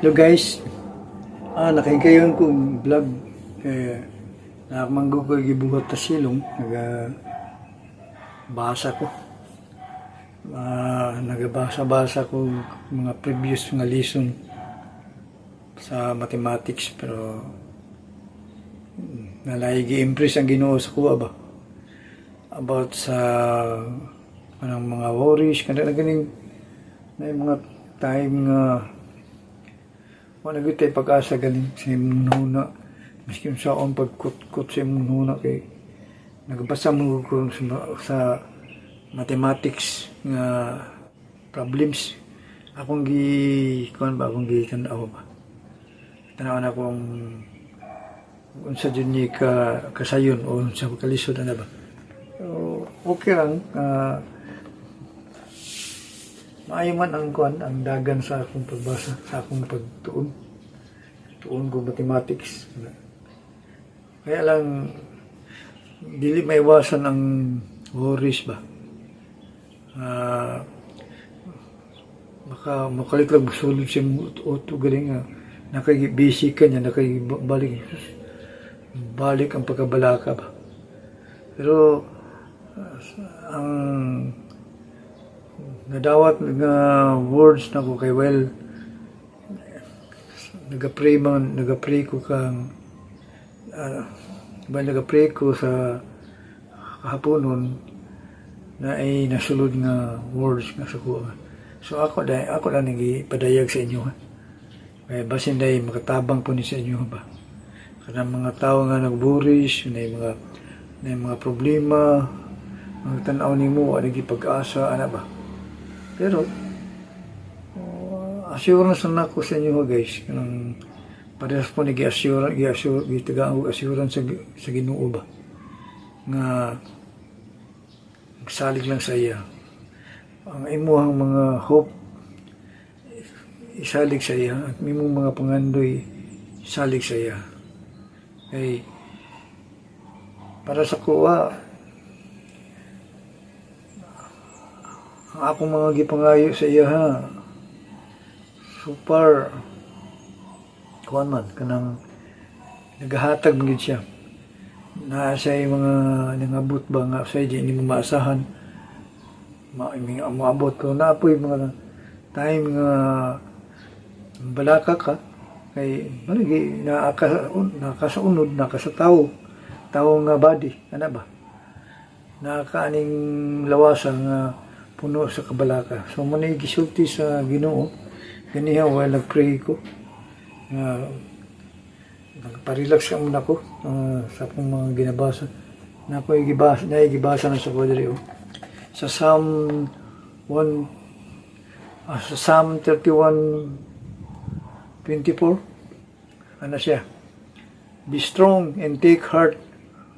Hello guys, nakikayon kong vlog kaya nakamanggo ko gibuhat ta silong nagabasa ko nagabasa ko mga previous nga lesson sa mathematics pero nalay gi-impress ang Ginoo sa kuha ba about sa kanang mga worries kanang ganing may mga time nga wala gyud tay pag-asa galing sa imong nuna miski sa on pagkutkot sa imong nuna kay nagbasa mo ko sa mathematics nga problems akong akong tanaw ba tanaw na akong unsa jud ni kasayon o sa kalisod ana ba so, okay lang maayo man ang dagan sa akong pagbasa, sa akong pagtuon. Tuon ko mathematics. Kaya lang, dili maiwasan ang worries ba. Baka makaliklag sulod siya auto galing nga. Nakay-busy ka niya, balik ang pagkabalaka ba. Pero, ang nadawat nga words na ko kay well nagapray ko kang nagapray ko sa kahaponon na ay nasulod nga words nga sa kuha so ako lang nagipadayag sa inyo kaya basin day makatabang po ni sa inyo ba kanang mga tao nga nagburis na mga problema magtanaw nimo wala gipag-asa ana ba pero assurance na ako sa inyo guys kanang parehas po assurance sa Ginoo ba nga salig lang sa iya ang imuhang mga hope isalig sa iya at imong mga pangandoy isalig sa iya kay para sa kuha ang akong mga gipangayo sa iya ha super kuan man kanang nagahatag gid siya na sa mga nangabot ba nga sa di mo maasahan maabot ko na apoy mga time nga balaka ka kay baligi nakasaunod nakasataw tao nga body ana ba nakaaning lawasan nga puno sa kabalaka. So, muna gisulti sa Ginoo. Ganiha, while nag-pray ko. Nagparelax ka muna ko sa akong mga ginabasa. Na igibasa na sa Padre. Sa Psalm 31:24, ano siya? Be strong and take heart,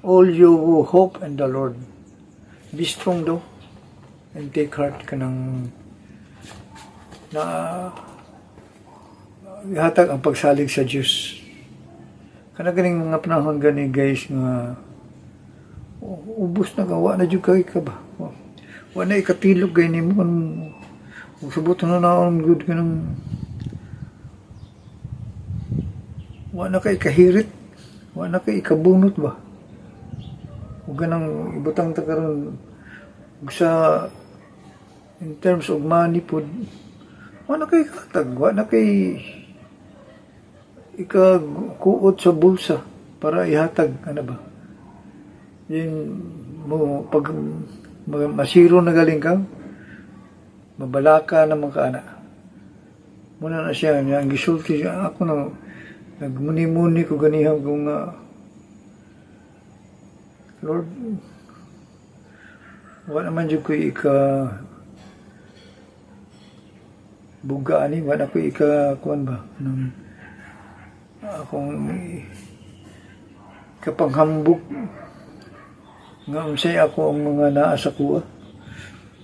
all you who hope in the Lord. Be strong daw. And take heart ka ng ihatag ang pagsalig sa Diyos. Ganing mga panahon gani guys nga ubos na gawa na dyan ka ba? Wa na ikatilog gay ni mo subot na naon good ka ng wa na kay kahirit wa na kay kabunot ba? O ganang ibutang takaron sa in terms of money po wala kay katag wala kay ikakuot sa bulsa para ihatag ano ba yun mo pag masiro na galing ka mabalaka naman ka ana muna na siya ang gisulti siya ako na nagmuni-muni ko ganihan kung Lord wala man dyan ko buga ani wala ko kuan ba nang akong kapanghambog nga unsay ako ang mga naa sa kuha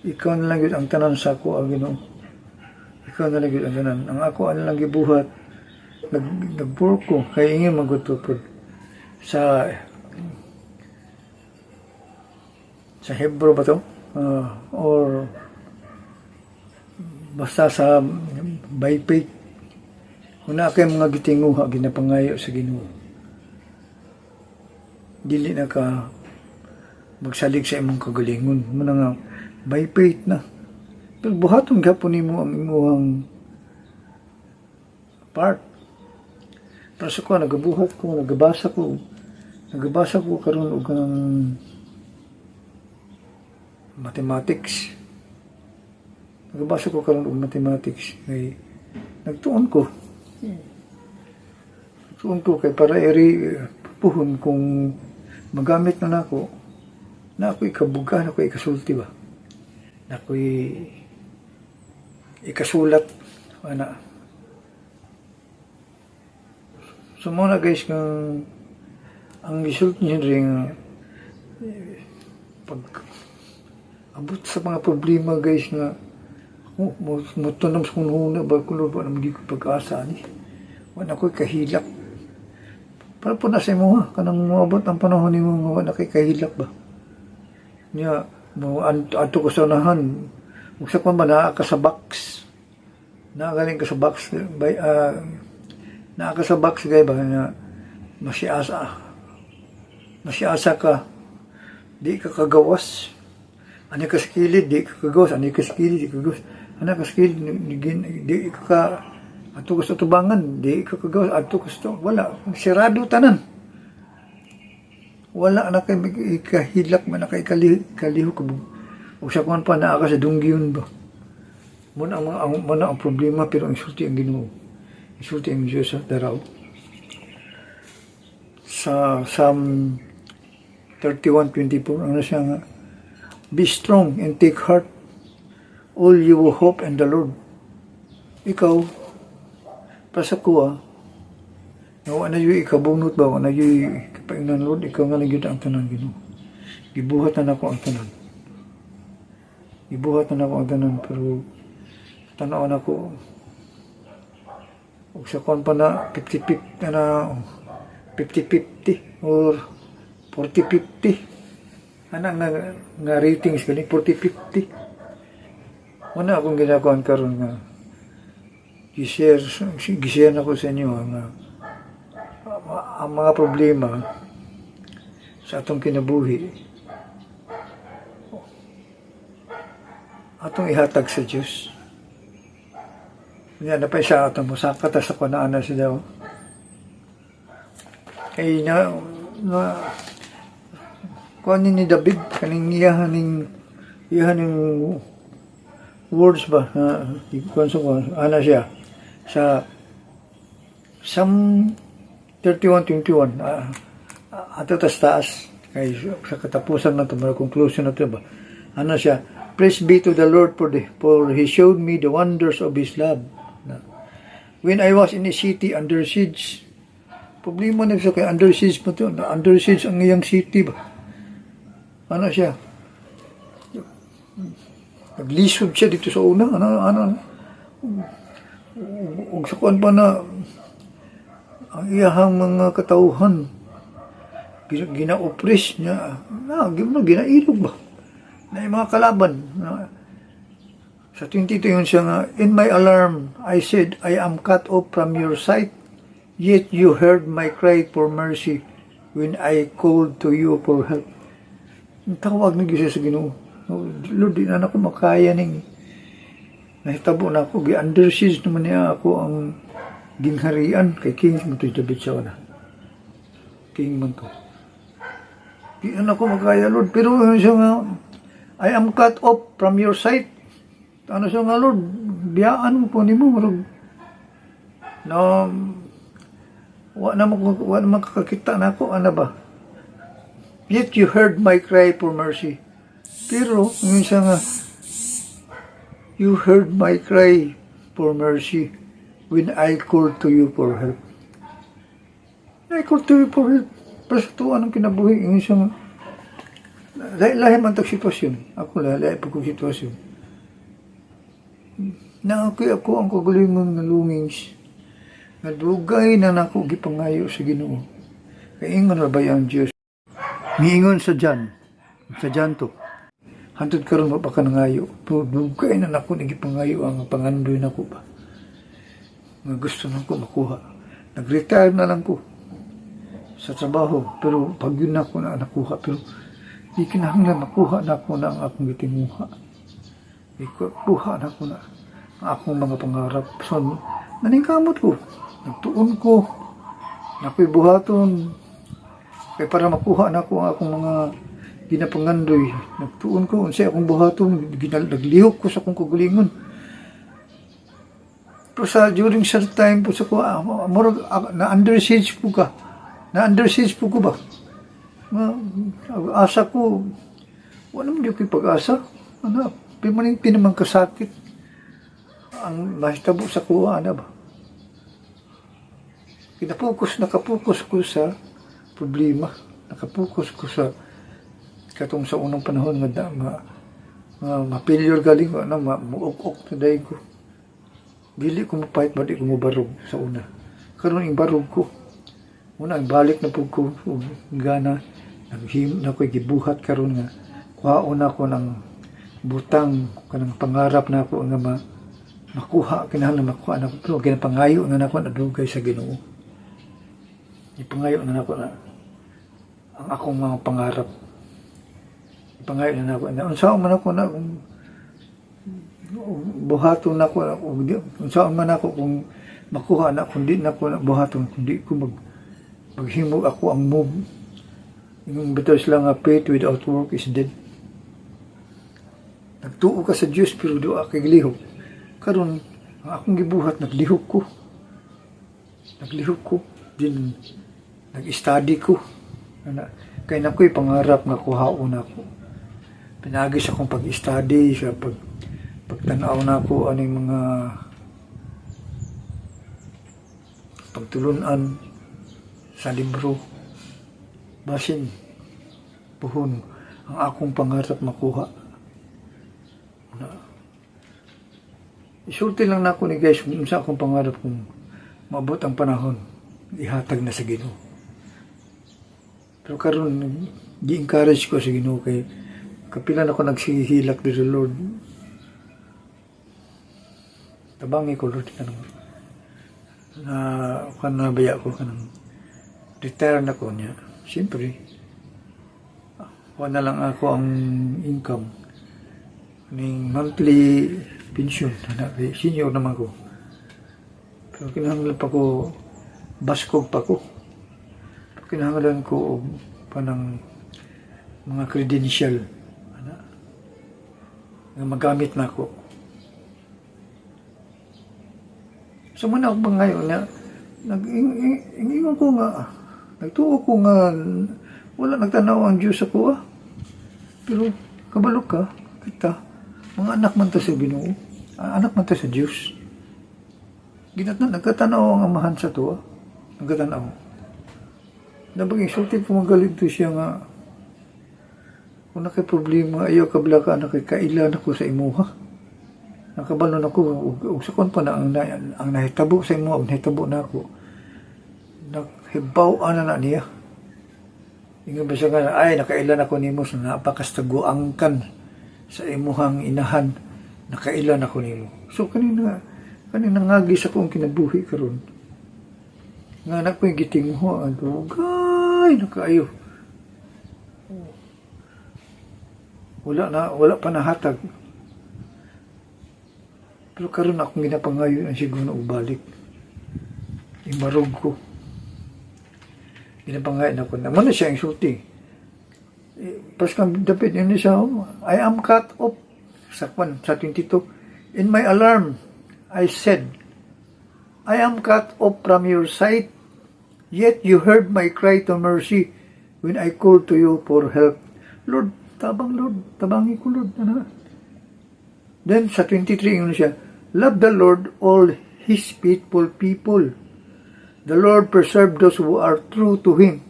ikaw na lang yun ang tanan sa ako ang Ginoo ikaw na lang yun ang tanan ang ako ang lang gibuhat nag-work ko kay ingin magutupod sa Hebrew ba to or basta sa by faith Kung na kay mga gitinguha, ginapangayo sa Ginoo, dili na ka magsalig sa imong kagalingon. Muna nga, by faith na. Pero buhaton gapon nimo ang imong part. Pero sa ko, nagabuhat ko, nagabasa ko karon og kanang mathematics. Nagabasa ko karon og mathematics. Kay nagtuon ko. Nagtuon ko kay para puhon kung magamit na nako. Na ako'y kabuga, na ako'y ikasulti ba? Na ako'y ikasulat. Ana. So muna guys, ang result niya rin pag abot sa mga problema guys nga mutunam sa kunhuna ba kulo ba naman di ko pag-asa ni wala ko'y kahilak para po na sa imo ha kanang moabot ang panahon ni mo wala ko'y kahilak ba niya mo ato ko sa unahan ug sa kwan ba naa ka sa box galing ka sa box by naa ka sa box gay ba nga masiasa ka di ka kagawas ani ka skilid di ka kagawas ani ka skilid di ka kagawas ana ka skilid di ka ato ka sa tubangan di ka kagawas ato ka sa wala sirado tanan wala na kay ikahilak man na kay kaliho ka o sa kuan pa naa ka sa dunggiyon ba muna ang problema pero ang sulti ang Ginoo isulti ang Diyos sa daraw sa Psalm 31:24 ano siya nga be strong and take heart all you will hope in the Lord. Ikaw para sa kuha na yung ikabunot ba na yung kapaingnan Lord ikaw nga nagyud ang tanan Ginoo gibuhatan ako ang tanan pero tanaw ako ug sa kon pa na 50-50 na 50-50 or 40-50 anang nga ratings galing 40-50 wala akong ginagawa karon nga gishare na ko sa inyo nga ang mga problema sa atong kinabuhi atong ihatag sa Diyos nga na pa siya atong musaka ta sa kunaan na siya kay na kuan ni David kaning iyahaning words ba kuan so ana siya sa Psalm 31:21 ato taas kay sa katapusan na to mga conclusion na to ba ano siya praise be to the Lord for he showed me the wonders of his love when I was in a city under siege problema na siya kay under siege mo to under siege ang iyang city ba ano siya naglisod siya dito sa una ug sa kuan pa na ang iyahang mga katauhan gina-oppress niya ginailog ba na yung mga kalaban sa 22 yun siya nga in my alarm I said I am cut off from your sight yet you heard my cry for mercy when I called to you for help ang tawag na gisa sa Ginoo Lord di na ako makaya ning nahitabo na ako gi-under siege naman niya ako ang gingharian kay King mo to David siya na King man to di na ako makaya Lord pero siya nga I am cut off from your sight ano siya nga Lord biyaan mo po ni mo na wala makakakita na ako ano ba yet you heard my cry for mercy pero yun siya nga you heard my cry for mercy when I called to you for help I called to you for help pero sa tuwa ng kinabuhi yun siya nga lahi man tag sitwasyon ako lahi po kong sitwasyon na ako ang kagalingon ng lungings nadugay na nako gipangayo sa Ginoo kay ingon ra bay ang Dios miingon sa Jan to hantod karon mapaka nangayo dugay na nako gipangayo ang pangandoy nako ba nga gusto na ko makuha. Nag-retire na lang ko sa trabaho, pero pag yun na ko na nakuha, pero di kinahanglan makuha na ako na ang akong gitimuha. Kuha na ko na ang akong mga pangarap. So, naningkamot ko. Nagtuon ko. Nakoy buhaton. Kaya para makuha na ko ang akong mga ginapangandoy. Nagtuon ko. Unsay akong buhaton. Naglihok ko sa akong kagalingon. Pero during sa time po sa ko, na-under siege po ka. Na-under siege po ko ba? Asa ko, wala naman yung pag-asa. Pinaman kasakit. Ang mahitabo sa kuha, ba? Nakapokus ko sa problema. Nakapokus ko sa katong sa unang panahon nga ma-failure galing ko, ma-uk-uk na daig ko. Dili ko mapahit, di ko mabarog sa una. Karoon yung barog ko. Una, balik na po ko, gana, na ko'y gibuhat karon nga, kuhaon ako ng butang, kanang pangarap na ako nga makuha, kinahanglan makuha na ako, pero ginapangayo na ako na dugay sa Ginoo. Ipangayo na ako na ang akong mga pangarap. Ipangayo na ako, unsaon man ako na, buhaton na ako, unsaon man ako kung makuha na, kundi na ako na buhaton, kundi ko maghimo ako ang move. Yung betul sila nga, faith without work is dead. Nagtuo ka sa Diyos pero doa kay lihok. Karon ang akong gibuhat, naglihok ko. Din nag-study ko. Kaya na ko'y pangarap nga kuhaon ako. Pinagis akong pag-study sa pagtanaw na ako aning mga pagtulunan sa libro. Basin puhon ang akong pangarap makuha. Isulti lang na ako ni guys kung sa akong pangarap kung maabot ang panahon, ihatag na sa Ginoo. Pero karon gi-encourage ko sa Ginoo kay kapilan ako nagsihilak to the Lord. Tabangi ko Lord kanang nabaya ko kanang retire na ko niya. Siyempre, wala lang ako ang income ng monthly pension. Senior naman ko. Pero kinahanglan pa ko, baskog pa ko. Kinahanglan ko pa ng mga credential na magamit na ako. So muna ako ba ngayon na nag-ingon ko nga, nagtuo ko nga, wala nagtanaw ang Diyos ako Pero kabalo ka, kita, mga anak man ta sa Ginoo, anak man ta sa Diyos. Nagkatanaw ang amahan sa to nagkatanaw. Nabaging sulti ko magaling to siya nga, kung nakay problema, ayaw kabla ka, nakikailan ako sa imuha. Nakabalon ako, ug sakon pa na ang nahitabo sa imuha, nahitabo na ako. Hibaw na niya. Ingon ba siya nga, ay, nakailan ako nimo so napakastaguangkan sa imuhang inahan. Nakailan ako nimo. So, kanina ngagis ako ang kinabuhi karon. Nga anak ko yung gitingho, dugay, nakaayo. Wala pa nahatag. Pero karon akong ginapangayo ang siguro na ubalik. Imarog ko. Ginapangayon ako na. Muna siya ang sulti. Paskang David, yun siya, I am cut off. Sa 22. In my alarm, I said, I am cut off from your sight, yet you heard my cry to mercy when I called to you for help. Lord, tabangi ko, Lord. Then sa 23, yun siya, love the Lord, all His faithful people. The Lord preserve those who are true to Him,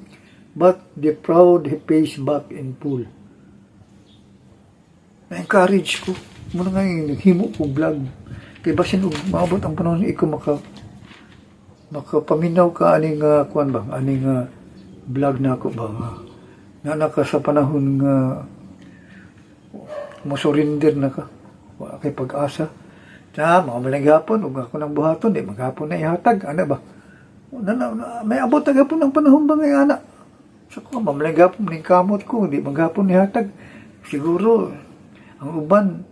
but the proud He pays back in full. Na-encourage ko. Muna nga yung naghimo ko vlog. Kaya basin maabot ang panahon ikaw makapaminaw ka aning kuan ba? Aning vlog na ako ba? Na naka sa panahon nga mo surrender na ka. Wala kay pag-asa. Mga malang gapon, ug ako ng buhaton, di maghapon na ihatag, ano ba? May abot na gapon ng panahon ba ngayon, anak? So ko, mamalang gapon, ning kamot ko, di maghapon ihatag. Siguro, ang uban,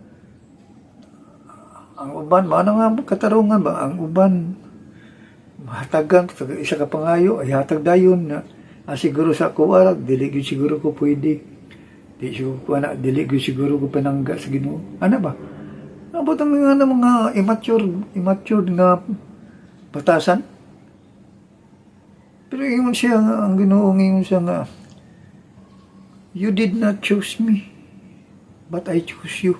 maano nga katarungan ba, ang uban, mahatagan, isa ka pangayo, ay hatag dayon na, siguro sa kuwa, dili gyud siguro ko pwede. Dili gyud siguro ko panangga sa Ginoo. Ano ba? Abot ang mga immature nga batasan. Pero ingon siya, ang Ginoo ingon siya nga, you did not choose me, but I choose you.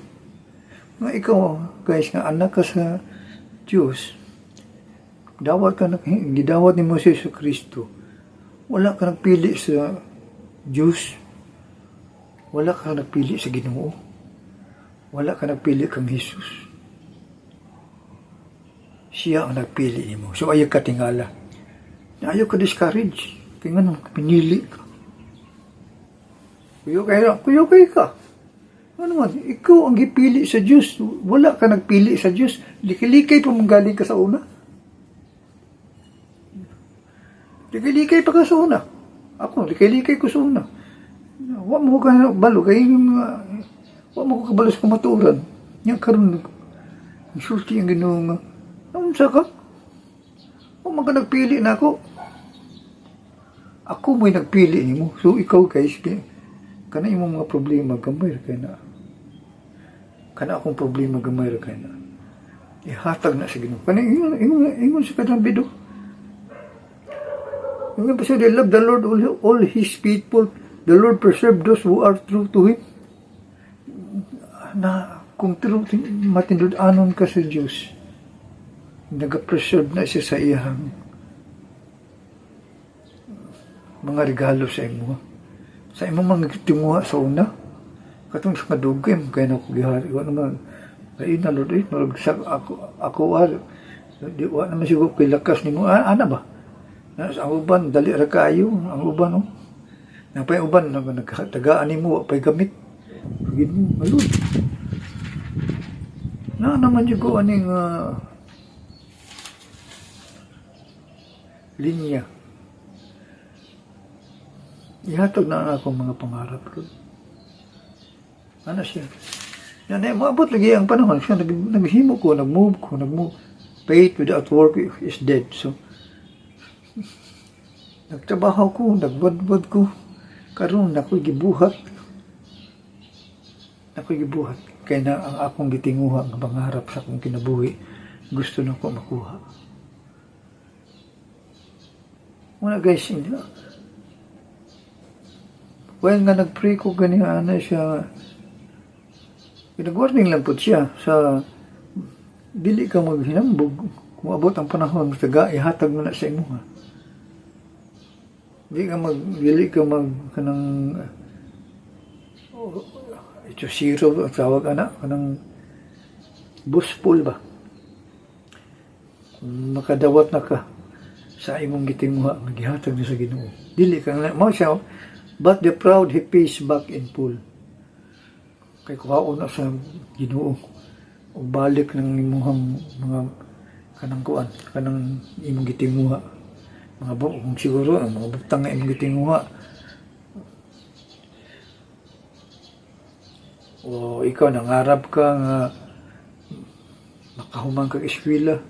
Nga ikaw, guys, nga anak ka sa Diyos, gidawat ni Moses sa Kristo. Wala ka nagpili sa Diyos. Wala ka nagpili sa Ginoo. Wala ka nagpili kang Jesus. Siya ang nagpili nimo. So ayaw ka tingala. Ayaw ka discourage. Kaya nga pinili ka. Kuyo ka. Ano man, ikaw ang gipili sa Diyos. Wala ka nagpili sa Diyos. Likilikay pa mong galing ka sa una. Likilikay pa ka sa una. Ako, likilikay ko sa una. Huwag mo ka balo. Kaya huwag mo ko kabalo sa kamaturan. Yan karon insulti ang Ginoo nga. Naunsa ka? Huwag mo ka nagpili na ako. Ako mo'y nagpili nimo. So ikaw guys, kana imong mga problema gamay ra kay na. Kana akong problema gamay ra kay na. Ihatag na sa Ginoo. Kana ingon sa kadang bido. Yung pa siya, they love the Lord, all His people. The Lord preserve those who are true to Him. Na kung true, matindod anon ka sa Diyos, nag-preserve na siya sa iyang mga regalo sa imo. Sa imo mga timuha sa una. Katong sa kadugay, kaya na ako gihari. Wala naman, ay na Lord, ako di wala naman siguro kay lakas ni mo. Ana ba? Ang uban, dali ra kayo. Ang uban, oh. Napay uban, nagkatagaan ni mo, pa'y gamit. Pagin mo, malun. Na naman yung ko aning linya. Ihatag na ako mga pangarap ko. Ano siya? Yan, maabot lagi ang panahon. Siya, naghimo ko, nag-move. Faith without work is dead. So, nagtrabaho ko, nagbadbad ko. Karon ako'y gibuhat. Kaya na ang akong gitinguha ng pangarap sa akong kinabuhi, gusto na ko makuha. Muna guys, hindi na. Well, nga nag-pray ko ganyan na siya. Pinag-warning lang po siya sa dili ka maghinambog. Kung abot ang panahon, taga ihatag mo na sa imo ha. Dili ka kanang ito zero ang tawag anak kanang busful ba, makadawat na ka sa imong gitinguha magihatag na sa Ginoo. Dili ka na mo siya, but the proud he pays back in full. Kay kuhaon na sa Ginoo o balik ng imuhang mga kanang kuan, kanang imong gitinguha. Mga kung siguro, mga butang nga imong gitinguha. O ikaw, nangarap ka nga makahumang kag eskwela.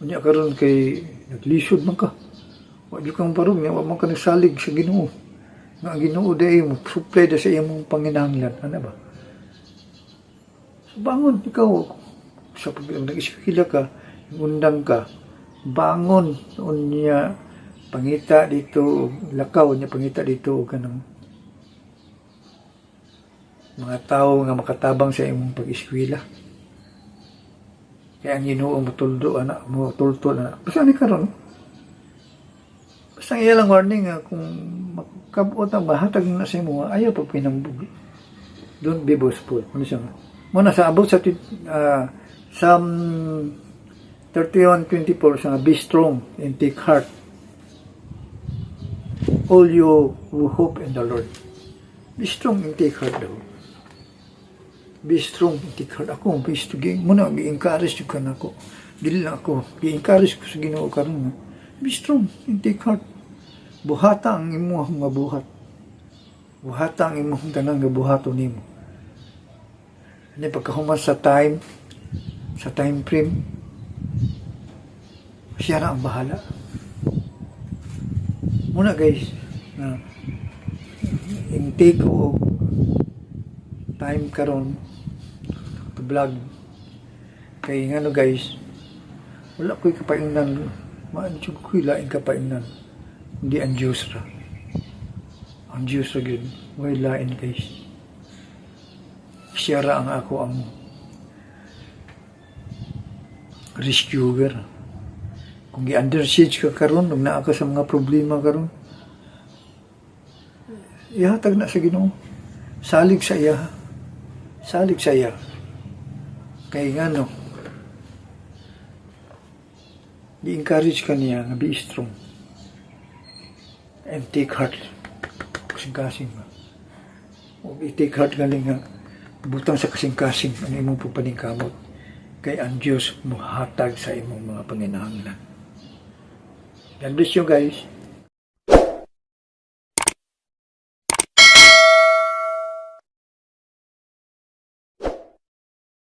Unya karon kay naglisod man ka. Wa di kang parong wa man ka nagsalig sa Ginoo. Nga ang Ginoo day mo supply da sa imong panginahanglan, ana ba? So, bangon ikaw sa pag nag-eskwela ka, undang ka. Bangon unya pangita dito, lakaw niya pangita dito kanang mga tao nga makatabang sa imong pag-eskwela. Kaya ang Ginoo matuldo anak mo, tultol anak. Basta ni karon. Basta iya lang warning nga kung makabot ang mahatag na sa imo, ayaw pag pinambug. Don't be boastful. Ano siya? Muna sa abot sa Psalm 31:24 sa be strong and take heart, all you who hope in the Lord. Be strong and take heart daw. be strong, take heart ako, be strong, muna, gi-encourage ko na ako, dili na ako, gi-encourage ko sa Ginoo karon nga, be strong, take heart, buhata ang imong nga buhat, buhata ang imong tanan nga buhaton nimo. Ani pagkahuman sa time frame, siya na ang bahala. Muna guys, na intake ko time karon to vlog kay ngano guys, wala ko'y kapaingnan, maanjog ko'y laing kapaingnan, hindi ang Diyos ra, ang Diyos ra gyud, way lain guys, siya ra ang ako ang rescuer. Kung i-under siege ka karon, nung naa ka sa mga problema karon, ihatag na sa Ginoo. Salig sa iya. Salig sa iya. Kaya nga no, i-encourage ka niya nga be strong. And take heart. Kasing-kasing ba. O i-take heart galing nga, butang sa kasing-kasing ang imong pupaningkamot. Kay ang Diyos muhatag sa imong mga panginahanglan. God bless you guys.